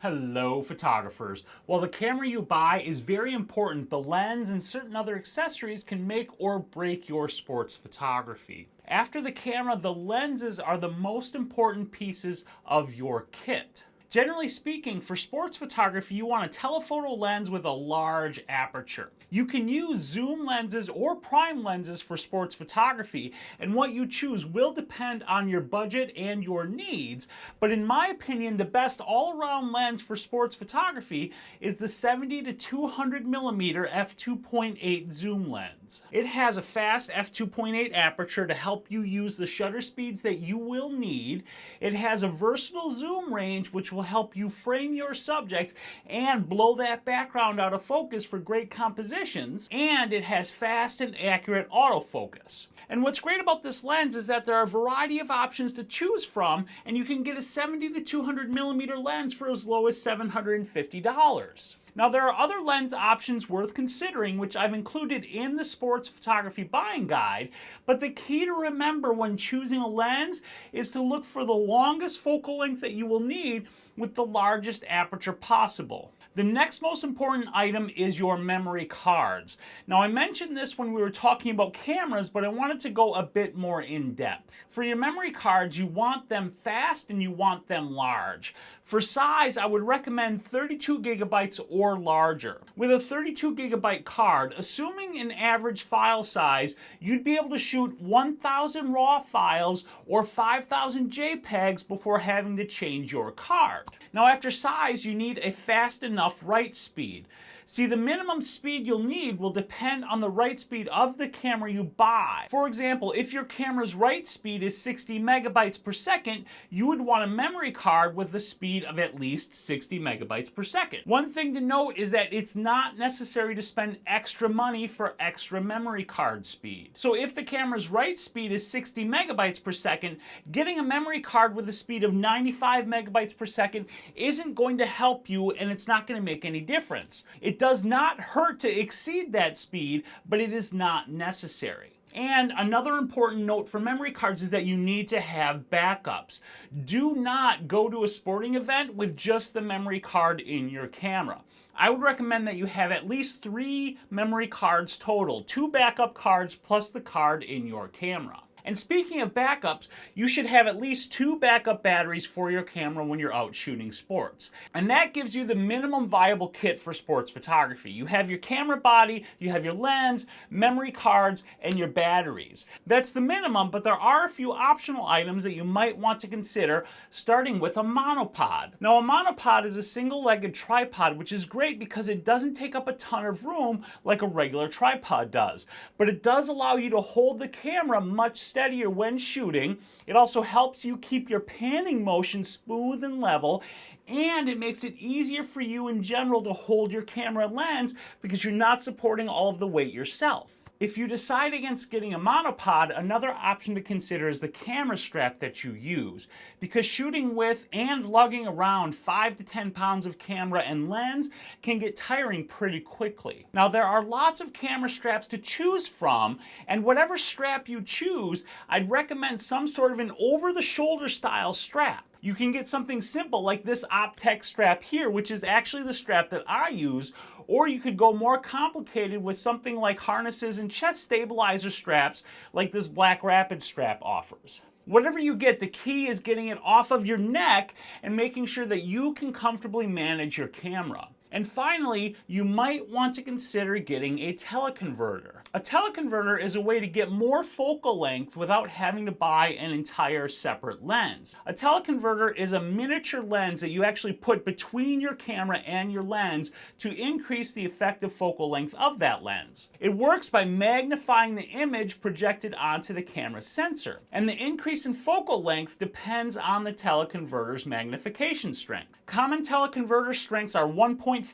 Hello photographers. While the camera you buy is very important, the lens and certain other accessories can make or break your sports photography. After the camera, the lenses are the most important pieces of your kit. Generally speaking, for sports photography, you want a telephoto lens with a large aperture. You can use zoom lenses or prime lenses for sports photography, and what you choose will depend on your budget and your needs, but in my opinion, the best all-around lens for sports photography is the 70 to 200 millimeter f2.8 zoom lens. It has a fast f2.8 aperture to help you use the shutter speeds that you will need. It has a versatile zoom range which will help you frame your subject and blow that background out of focus for great compositions, and it has fast and accurate autofocus. And what's great about this lens is that there are a variety of options to choose from, and you can get a 70 to 200 millimeter lens for as low as $750. Now, there are other lens options worth considering, which I've included in the sports photography buying guide, but the key to remember when choosing a lens is to look for the longest focal length that you will need with the largest aperture possible. The next most important item is your memory cards. Now, I mentioned this when we were talking about cameras, but I wanted to go a bit more in depth. For your memory cards, you want them fast and you want them large. For size, I would recommend 32 gigabytes or larger. With a 32 gigabyte card, assuming an average file size, you'd be able to shoot 1,000 RAW files or 5,000 JPEGs before having to change your card. Now, after size, you need a fast enough write speed. See, the minimum speed you'll need will depend on the write speed of the camera you buy. For example, if your camera's write speed is 60 megabytes per second, you would want a memory card with a speed of at least 60 megabytes per second. One thing to note is that it's not necessary to spend extra money for extra memory card speed. So if the camera's write speed is 60 megabytes per second, getting a memory card with a speed of 95 megabytes per second isn't going to help you, and it's not going to make any difference. It does not hurt to exceed that speed, but it is not necessary. And another important note for memory cards is that you need to have backups. Do not go to a sporting event with just the memory card in your camera. I would recommend that you have at least 3 memory cards total, 2 backup cards plus the card in your camera. And speaking of backups, you should have at least 2 backup batteries for your camera when you're out shooting sports. And that gives you the minimum viable kit for sports photography. You have your camera body, you have your lens, memory cards, and your batteries. That's the minimum, but there are a few optional items that you might want to consider, starting with a monopod. Now, a monopod is a single-legged tripod, which is great because it doesn't take up a ton of room like a regular tripod does. But it does allow you to hold the camera much steadier when shooting. It also helps you keep your panning motion smooth and level, and it makes it easier for you in general to hold your camera lens because you're not supporting all of the weight yourself. If you decide against getting a monopod, another option to consider is the camera strap that you use, because shooting with and lugging around 5 to 10 pounds of camera and lens can get tiring pretty quickly. Now, there are lots of camera straps to choose from, and whatever strap you choose, I'd recommend some sort of an over-the-shoulder style strap. You can get something simple like this Optech strap here, which is actually the strap that I use, or you could go more complicated with something like harnesses and chest stabilizer straps like this Black Rapid strap offers. Whatever you get, the key is getting it off of your neck and making sure that you can comfortably manage your camera. And finally, you might want to consider getting a teleconverter. A teleconverter is a way to get more focal length without having to buy an entire separate lens. A teleconverter is a miniature lens that you actually put between your camera and your lens to increase the effective focal length of that lens. It works by magnifying the image projected onto the camera sensor, and the increase in focal length depends on the teleconverter's magnification strength. Common teleconverter strengths are 1.4x,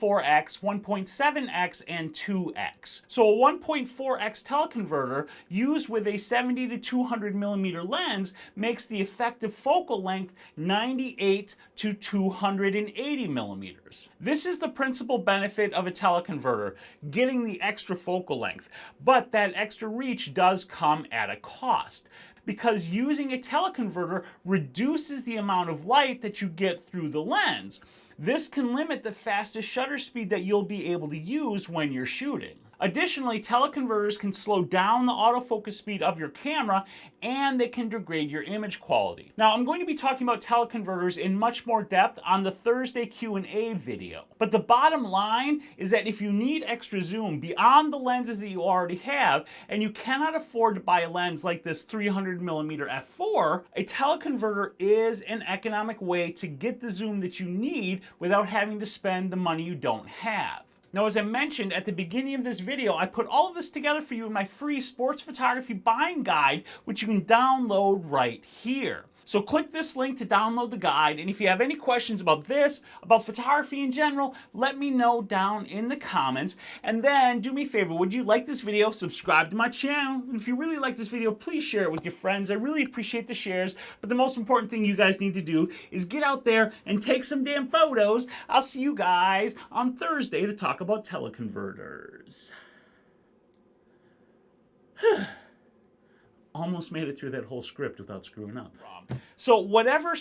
1.7x, and 2x. So a 1.4x teleconverter used with a 70 to 200 millimeter lens makes the effective focal length 98 to 280 millimeters. This is the principal benefit of a teleconverter, getting the extra focal length, but that extra reach does come at a cost. because using a teleconverter reduces the amount of light that you get through the lens. This can limit the fastest shutter speed that you'll be able to use when you're shooting. Additionally, teleconverters can slow down the autofocus speed of your camera, and they can degrade your image quality. Now, I'm going to be talking about teleconverters in much more depth on the Thursday Q&A video. But the bottom line is that if you need extra zoom beyond the lenses that you already have, and you cannot afford to buy a lens like this 300mm f4, a teleconverter is an economic way to get the zoom that you need without having to spend the money you don't have. Now, as I mentioned at the beginning of this video, I put all of this together for you in my free sports photography buying guide, which you can download right here. So click this link to download the guide, and if you have any questions about this, about photography in general, let me know down in the comments. And then do me a favor, would you like this video? Subscribe to my channel. And if you really like this video, please share it with your friends. I really appreciate the shares, but the most important thing you guys need to do is get out there and take some damn photos. I'll see you guys on Thursday to talk about teleconverters. Almost made it through that whole script without screwing up. So whatever